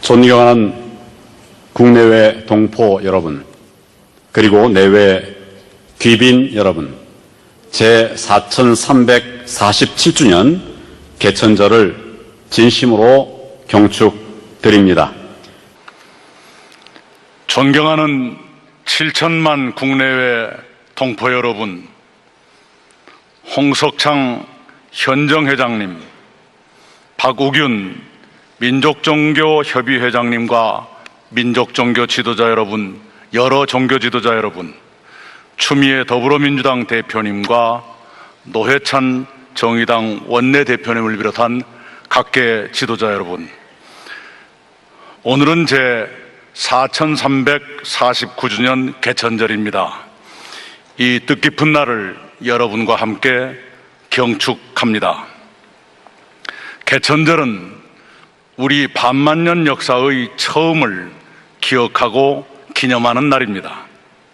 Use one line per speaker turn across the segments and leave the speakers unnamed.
존경하는 국내외 동포 여러분, 그리고 내외 귀빈 여러분, 제4347주년 개천절을 진심으로 경축드립니다.
존경하는 7천만 국내외 동포 여러분, 홍석창 현정회장님, 박우균 민족종교협의회장님과 민족종교 지도자 여러분, 여러 종교 지도자 여러분, 추미애 더불어민주당 대표님과 노회찬 정의당 원내대표님을 비롯한 각계 지도자 여러분, 오늘은 제 4349주년 개천절입니다. 이 뜻깊은 날을 여러분과 함께 경축합니다. 개천절은 우리 반만년 역사의 처음을 기억하고 기념하는 날입니다.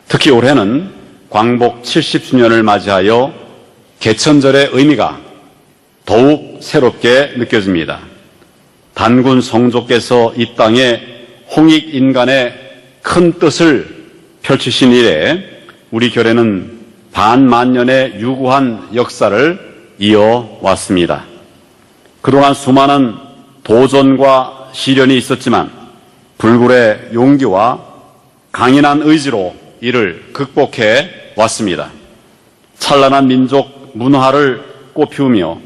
특히 올해는 광복 70주년을 맞이하여 개천절의 의미가 더욱 새롭게 느껴집니다. 단군 성조께서 이 땅에 홍익인간의 큰 뜻을 펼치신 이래 우리 교례는 반만년의 유구한 역사를 이어왔습니다. 그동안 수많은 도전과 시련이 있었지만 불굴의 용기와 강인한 의지로 이를 극복해 왔습니다. 찬란한 민족 문화를 꽃피우며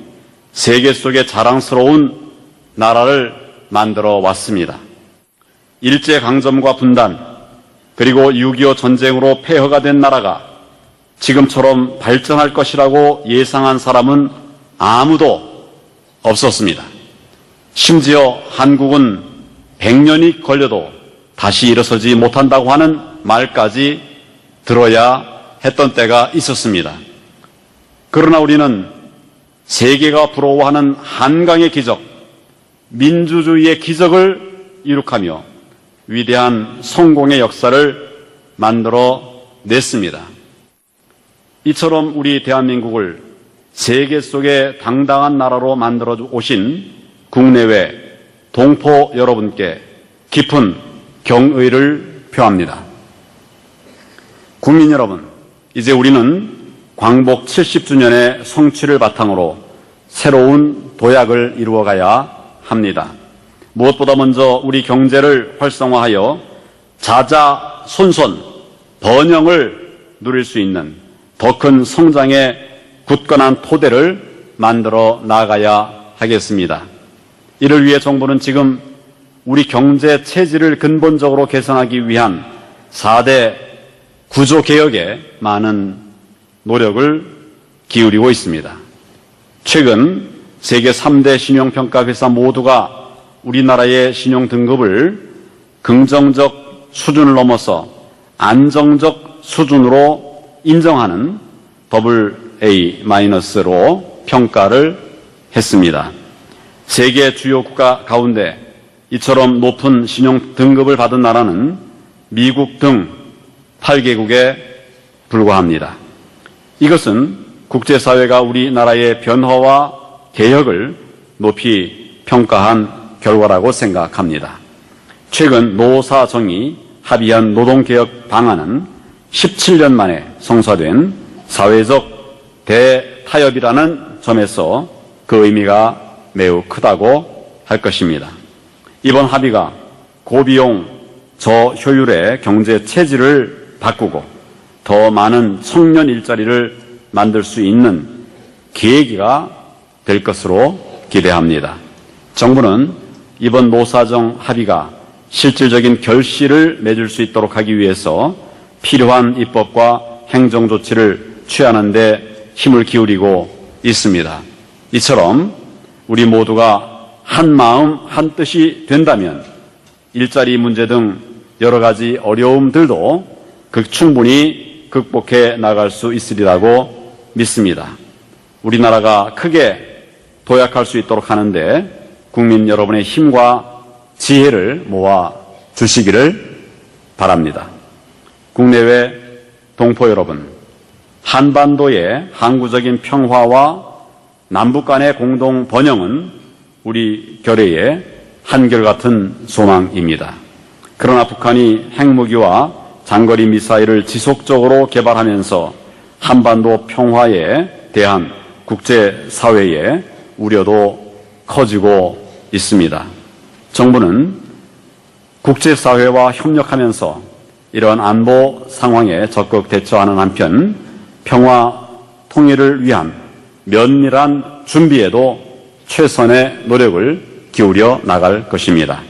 세계 속에 자랑스러운 나라를 만들어 왔습니다. 일제강점과 분단, 그리고 6.25 전쟁으로 폐허가 된 나라가 지금처럼 발전할 것이라고 예상한 사람은 아무도 없었습니다. 심지어 한국은 100년이 걸려도 다시 일어서지 못한다고 하는 말까지 들어야 했던 때가 있었습니다. 그러나 우리는 세계가 부러워하는 한강의 기적, 민주주의의 기적을 이룩하며 위대한 성공의 역사를 만들어 냈습니다. 이처럼 우리 대한민국을 세계 속의 당당한 나라로 만들어 오신 국내외 동포 여러분께 깊은 경의를 표합니다. 국민 여러분, 이제 우리는 광복 70주년의 성취를 바탕으로 새로운 도약을 이루어가야 합니다. 무엇보다 먼저 우리 경제를 활성화하여 자자손손 번영을 누릴 수 있는 더 큰 성장의 굳건한 토대를 만들어 나가야 하겠습니다. 이를 위해 정부는 지금 우리 경제 체질을 근본적으로 개선하기 위한 4대 구조개혁에 많은 노력을 기울이고 있습니다. 최근 세계 3대 신용평가회사 모두가 우리나라의 신용등급을 긍정적 수준을 넘어서 안정적 수준으로 인정하는 AA-로 평가를 했습니다. 세계 주요 국가 가운데 이처럼 높은 신용등급을 받은 나라는 미국 등 8개국에 불과합니다. 이것은 국제사회가 우리나라의 변화와 개혁을 높이 평가한 결과라고 생각합니다. 최근 노사정이 합의한 노동개혁 방안은 17년 만에 성사된 사회적 대타협이라는 점에서 그 의미가 매우 크다고 할 것입니다. 이번 합의가 고비용, 저효율의 경제 체질을 바꾸고 더 많은 청년 일자리를 만들 수 있는 계기가 될 것으로 기대합니다. 정부는 이번 노사정 합의가 실질적인 결실을 맺을 수 있도록 하기 위해서 필요한 입법과 행정 조치를 취하는 데 힘을 기울이고 있습니다. 이처럼 우리 모두가 한 마음 한 뜻이 된다면 일자리 문제 등 여러 가지 어려움들도 충분히 극복해 나갈 수 있으리라고 믿습니다. 우리나라가 크게 도약할 수 있도록 하는데 국민 여러분의 힘과 지혜를 모아 주시기를 바랍니다. 국내외 동포 여러분, 한반도의 항구적인 평화와 남북 간의 공동 번영은 우리 결의의 한결같은 소망입니다. 그러나 북한이 핵무기와 장거리 미사일을 지속적으로 개발하면서 한반도 평화에 대한 국제사회의 우려도 커지고 있습니다. 정부는 국제사회와 협력하면서 이러한 안보 상황에 적극 대처하는 한편 평화 통일을 위한 면밀한 준비에도 최선의 노력을 기울여 나갈 것입니다.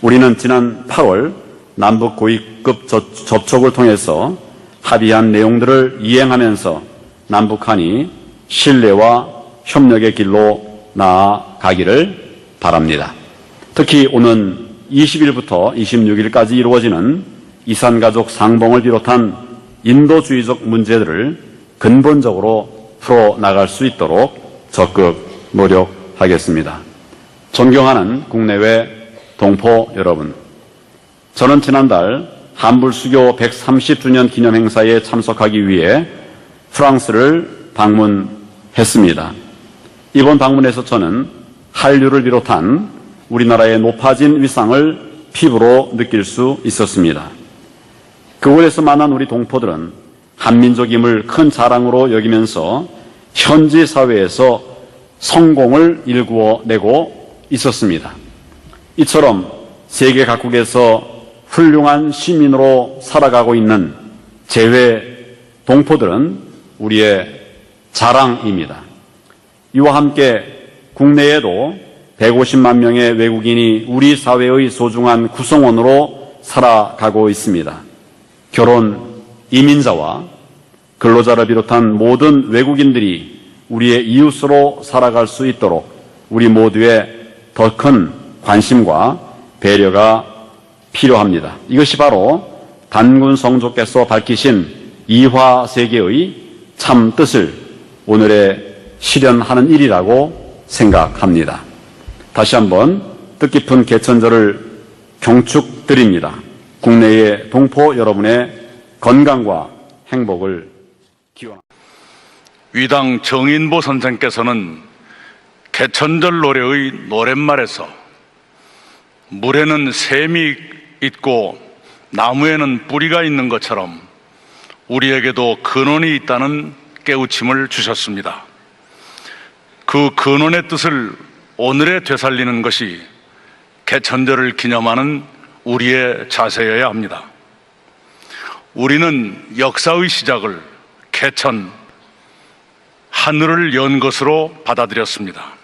우리는 지난 8월 남북 고위급 접촉을 통해서 합의한 내용들을 이행하면서 남북한이 신뢰와 협력의 길로 나아가기를 바랍니다. 특히 오는 20일부터 26일까지 이루어지는 이산가족 상봉을 비롯한 인도주의적 문제들을 근본적으로 풀어나갈 수 있도록 적극 노력하겠습니다. 존경하는 국내외 동포 여러분, 저는 지난달 한불수교 130주년 기념 행사에 참석하기 위해 프랑스를 방문했습니다. 이번 방문에서 저는 한류를 비롯한 우리나라의 높아진 위상을 피부로 느낄 수 있었습니다. 그곳에서 만난 우리 동포들은 한민족임을 큰 자랑으로 여기면서 현지 사회에서 성공을 일구어내고 있었습니다. 이처럼 세계 각국에서 훌륭한 시민으로 살아가고 있는 재외 동포들은 우리의 자랑입니다. 이와 함께 국내에도 150만 명의 외국인이 우리 사회의 소중한 구성원으로 살아가고 있습니다. 결혼, 이민자와 근로자를 비롯한 모든 외국인들이 우리의 이웃으로 살아갈 수 있도록 우리 모두의 더 큰 관심과 배려가 필요합니다. 이것이 바로 단군 성조께서 밝히신 이화세계의 참 뜻을 오늘에 실현하는 일이라고 생각합니다. 다시 한번 뜻깊은 개천절을 경축드립니다. 국내의 동포 여러분의 건강과 행복을 기원합니다.
위당 정인보 선생께서는 개천절 노래의 노랫말에서 물에는 샘이 있고 나무에는 뿌리가 있는 것처럼 우리에게도 근원이 있다는 깨우침을 주셨습니다. 그 근원의 뜻을 오늘에 되살리는 것이 개천절을 기념하는 우리의 자세여야 합니다. 우리는 역사의 시작을 개천, 하늘을 연 것으로 받아들였습니다.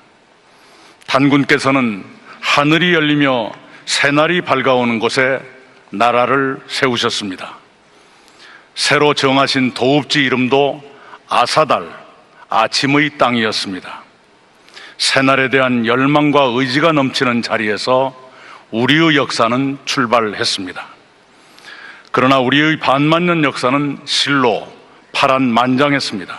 단군께서는 하늘이 열리며 새날이 밝아오는 곳에 나라를 세우셨습니다. 새로 정하신 도읍지 이름도 아사달, 아침의 땅이었습니다. 새날에 대한 열망과 의지가 넘치는 자리에서 우리의 역사는 출발했습니다. 그러나 우리의 반만년 역사는 실로 파란만장했습니다.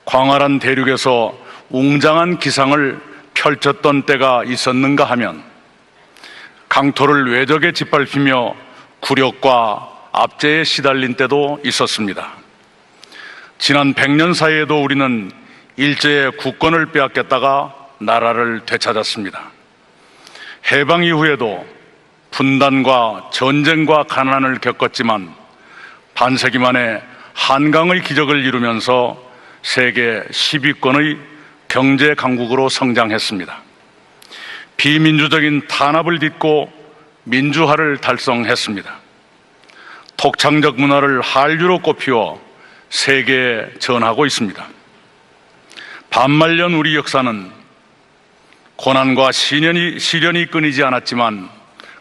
광활한 대륙에서 웅장한 기상을 펼쳤던 때가 있었는가 하면 강토를 외적에 짓밟히며 굴욕과 압제에 시달린 때도 있었습니다. 지난 100년 사이에도 우리는 일제의 국권을 빼앗겼다가 나라를 되찾았습니다. 해방 이후에도 분단과 전쟁과 가난을 겪었지만 반세기 만에 한강의 기적을 이루면서 세계 10위권의 경제 강국으로 성장했습니다. 비민주적인 탄압을 딛고 민주화를 달성했습니다. 독창적 문화를 한류로 꽃피워 세계에 전하고 있습니다. 반말년 우리 역사는 고난과 시련이 끊이지 않았지만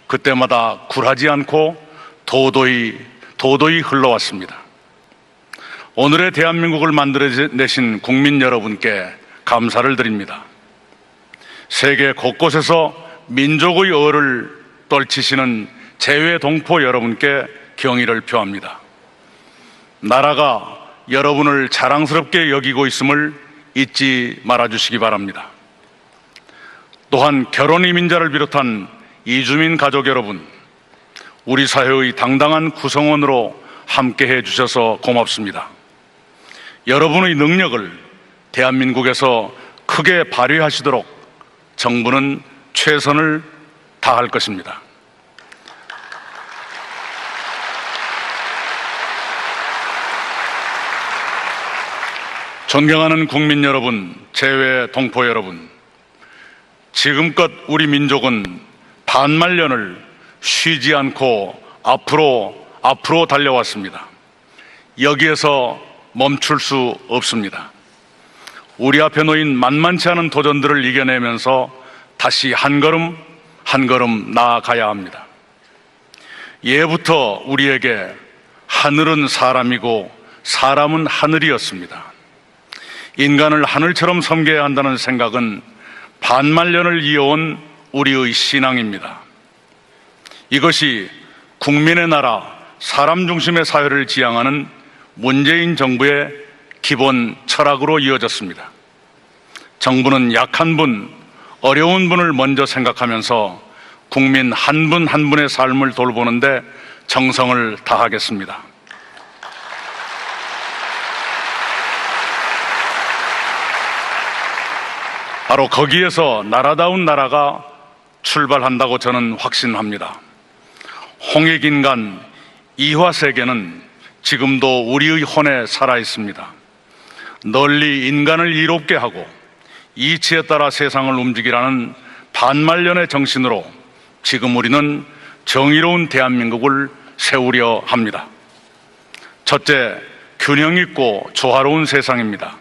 그때마다 굴하지 않고 도도히 흘러왔습니다. 오늘의 대한민국을 만들어내신 국민 여러분께 감사를 드립니다. 세계 곳곳에서 민족의 얼을 떨치시는 재외 동포 여러분께 경의를 표합니다. 나라가 여러분을 자랑스럽게 여기고 있음을 잊지 말아주시기 바랍니다. 또한 결혼 이민자를 비롯한 이주민 가족 여러분, 우리 사회의 당당한 구성원으로 함께해 주셔서 고맙습니다. 여러분의 능력을 대한민국에서 크게 발휘하시도록 정부는 최선을 다할 것입니다. 존경하는 국민 여러분, 재외 동포 여러분, 지금껏 우리 민족은 반말년을 쉬지 않고 앞으로 달려왔습니다. 여기에서 멈출 수 없습니다. 우리 앞에 놓인 만만치 않은 도전들을 이겨내면서 다시 한 걸음 한 걸음 나아가야 합니다. 예부터 우리에게 하늘은 사람이고 사람은 하늘이었습니다. 인간을 하늘처럼 섬겨야 한다는 생각은 반만년을 이어온 우리의 신앙입니다. 이것이 국민의 나라, 사람 중심의 사회를 지향하는 문재인 정부의 기본 철학으로 이어졌습니다. 정부는 약한 분, 어려운 분을 먼저 생각하면서 국민 한 분 한 분의 삶을 돌보는데 정성을 다하겠습니다. 바로 거기에서 나라다운 나라가 출발한다고 저는 확신합니다. 홍익인간 이화세계는 지금도 우리의 혼에 살아있습니다. 널리 인간을 이롭게 하고 이치에 따라 세상을 움직이라는 반말년의 정신으로 지금 우리는 정의로운 대한민국을 세우려 합니다. 첫째, 균형 있고 조화로운 세상입니다.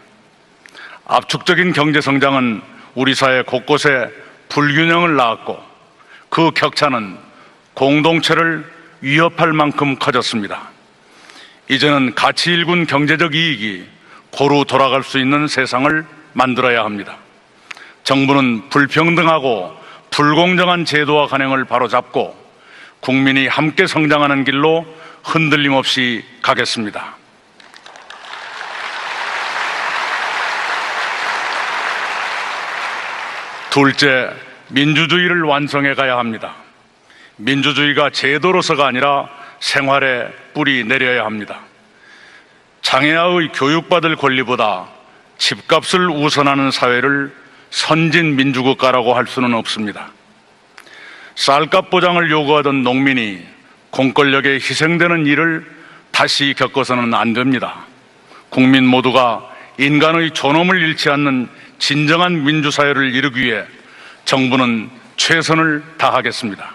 압축적인 경제 성장은 우리 사회 곳곳에 불균형을 낳았고 그 격차는 공동체를 위협할 만큼 커졌습니다. 이제는 가치 일군 경제적 이익이 고루 돌아갈 수 있는 세상을 만들어야 합니다. 정부는 불평등하고 불공정한 제도와 관행을 바로잡고 국민이 함께 성장하는 길로 흔들림 없이 가겠습니다. 둘째, 민주주의를 완성해 가야 합니다. 민주주의가 제도로서가 아니라 생활에 뿌리 내려야 합니다. 장애아의 교육받을 권리보다 집값을 우선하는 사회를 선진 민주국가라고 할 수는 없습니다. 쌀값 보장을 요구하던 농민이 공권력에 희생되는 일을 다시 겪어서는 안 됩니다. 국민 모두가 인간의 존엄을 잃지 않는 진정한 민주사회를 이루기 위해 정부는 최선을 다하겠습니다.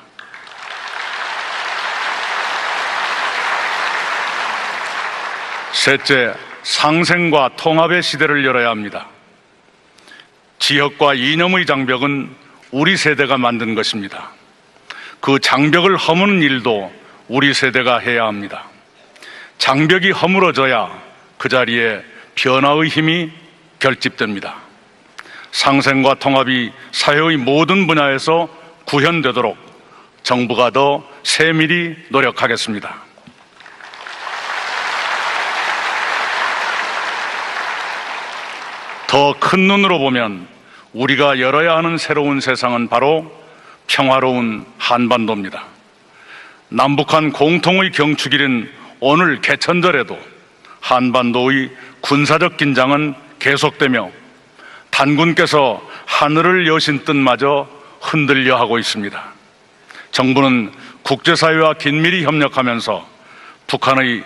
셋째, 상생과 통합의 시대를 열어야 합니다. 지역과 이념의 장벽은 우리 세대가 만든 것입니다. 그 장벽을 허무는 일도 우리 세대가 해야 합니다. 장벽이 허물어져야 그 자리에 변화의 힘이 결집됩니다. 상생과 통합이 사회의 모든 분야에서 구현되도록 정부가 더 세밀히 노력하겠습니다. 더 큰 눈으로 보면 우리가 열어야 하는 새로운 세상은 바로 평화로운 한반도입니다. 남북한 공통의 경축일인 오늘 개천절에도 한반도의 군사적 긴장은 계속되며 단군께서 하늘을 여신 뜻마저 흔들려 하고 있습니다. 정부는 국제사회와 긴밀히 협력하면서 북한의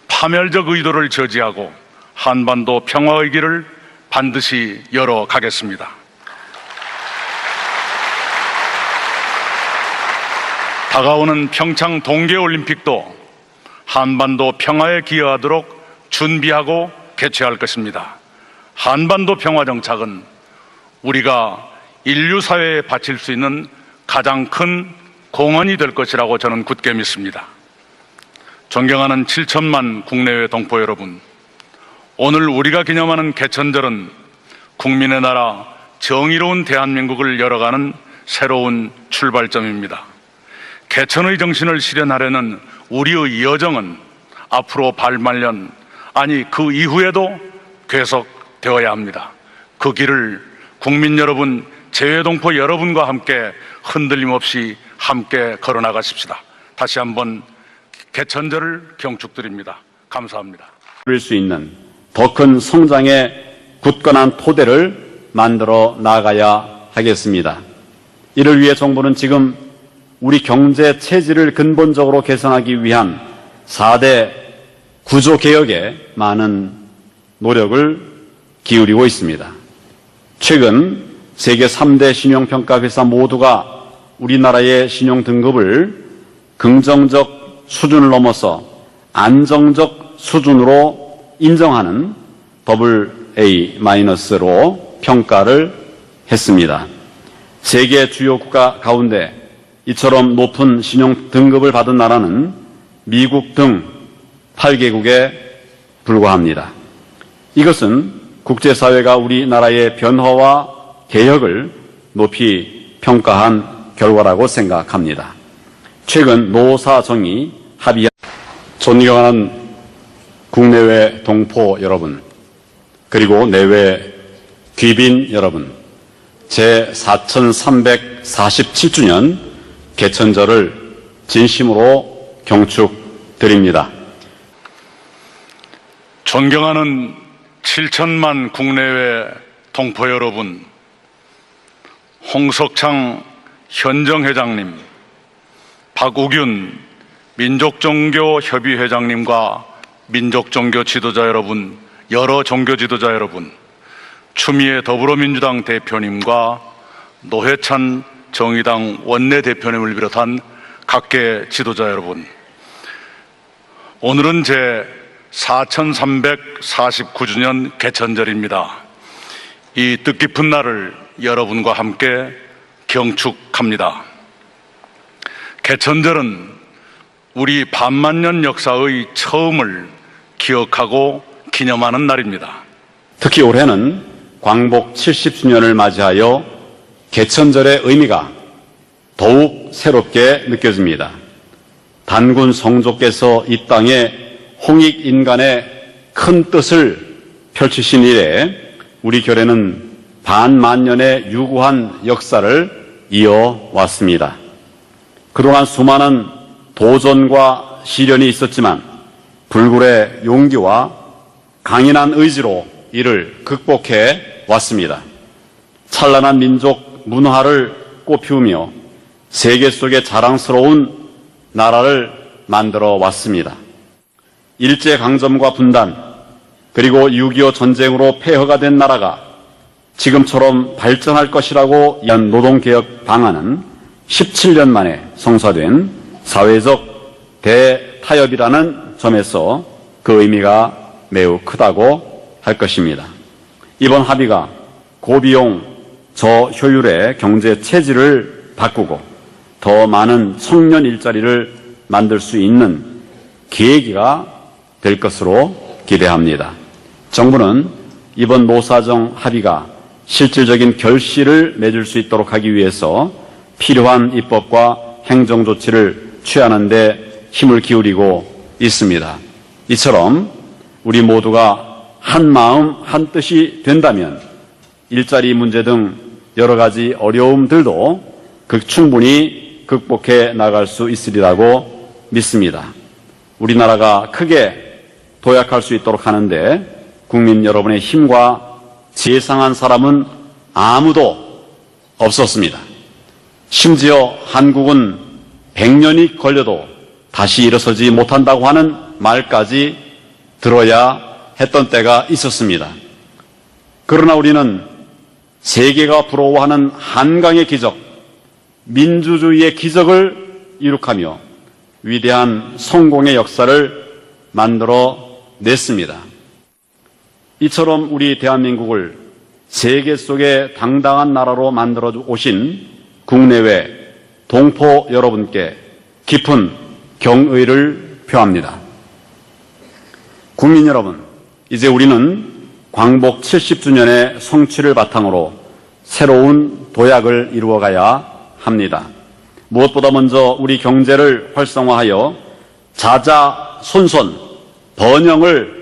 파멸적 의도를 저지하고 한반도 평화의 길을 반드시 열어가겠습니다. 다가오는 평창 동계올림픽도 한반도 평화에 기여하도록 준비하고 개최할 것입니다. 한반도 평화정착은 우리가 인류사회에 바칠 수 있는 가장 큰 공헌이 될 것이라고 저는 굳게 믿습니다. 존경하는 7천만 국내외 동포 여러분, 오늘 우리가 기념하는 개천절은 국민의 나라 정의로운 대한민국을 열어가는 새로운 출발점입니다. 개천의 정신을 실현하려는 우리의 여정은 앞으로 반말년, 아니 그 이후에도 계속되어야 합니다. 그 길을 국민 여러분, 재외동포 여러분과 함께 흔들림 없이 함께 걸어나가십시다. 다시 한번 개천절을 경축드립니다. 감사합니다.
누릴 수 있는 더 큰 성장의 굳건한 토대를 만들어 나가야 하겠습니다. 이를 위해 정부는 지금 우리 경제 체질을 근본적으로 개선하기 위한 4대 구조 개혁에 많은 노력을 기울이고 있습니다. 최근 세계 3대 신용평가 회사 모두가 우리나라의 신용 등급을 긍정적 수준을 넘어서 안정적 수준으로 인정하는 AA-로 평가를 했습니다. 세계 주요 국가 가운데 이처럼 높은 신용 등급을 받은 나라는 미국 등 8개국에 불과합니다. 이것은 국제사회가 우리나라의 변화와 개혁을 높이 평가한 결과라고 생각합니다. 최근 노사정이 합의한 존경하는 국내외 동포 여러분, 그리고 내외 귀빈 여러분, 제4347주년 개천절을 진심으로 경축드립니다.
존경하는 7천만 국내외 동포 여러분, 홍석창 현정회장님, 박우균 민족종교협의회장님과 민족종교 지도자 여러분, 여러 종교 지도자 여러분, 추미애 더불어민주당 대표님과 노회찬 정의당 원내대표님을 비롯한 각계 지도자 여러분, 오늘은 제 4349주년 개천절입니다. 이 뜻깊은 날을 여러분과 함께 경축합니다. 개천절은 우리 반만년 역사의 처음을 기억하고 기념하는 날입니다.
특히 올해는 광복 70주년을 맞이하여 개천절의 의미가 더욱 새롭게 느껴집니다. 단군 성조께서 이 땅에 홍익인간의 큰 뜻을 펼치신 이래 우리 결에는 반만년의 유구한 역사를 이어왔습니다. 그동안 수많은 도전과 시련이 있었지만 불굴의 용기와 강인한 의지로 이를 극복해 왔습니다. 찬란한 민족 문화를 꽃피우며 세계 속에 자랑스러운 나라를 만들어 왔습니다. 일제강점과 분단, 그리고 6.25 전쟁으로 폐허가 된 나라가 지금처럼 발전할 것이라고 한 노동개혁 방안은 17년 만에 성사된 사회적 대타협이라는 점에서 그 의미가 매우 크다고 할 것입니다. 이번 합의가 고비용, 저효율의 경제 체질을 바꾸고 더 많은 청년 일자리를 만들 수 있는 계기가 될 것으로 기대합니다. 정부는 이번 노사정 합의가 실질적인 결실을 맺을 수 있도록 하기 위해서 필요한 입법과 행정 조치를 취하는 데 힘을 기울이고 있습니다. 이처럼 우리 모두가 한 마음 한 뜻이 된다면 일자리 문제 등 여러 가지 어려움들도 충분히 극복해 나갈 수 있으리라고 믿습니다. 우리나라가 크게 도약할 수 있도록 하는데 국민 여러분의 힘과 지혜상한 사람은 아무도 없었습니다. 심지어 한국은 100년이 걸려도 다시 일어서지 못한다고 하는 말까지 들어야 했던 때가 있었습니다. 그러나 우리는 세계가 부러워하는 한강의 기적, 민주주의의 기적을 이룩하며 위대한 성공의 역사를 만들어 냈습니다. 이처럼 우리 대한민국을 세계 속의 당당한 나라로 만들어 오신 국내외 동포 여러분께 깊은 경의를 표합니다. 국민 여러분, 이제 우리는 광복 70주년의 성취를 바탕으로 새로운 도약을 이루어가야 합니다. 무엇보다 먼저 우리 경제를 활성화하여 자자손손 번영을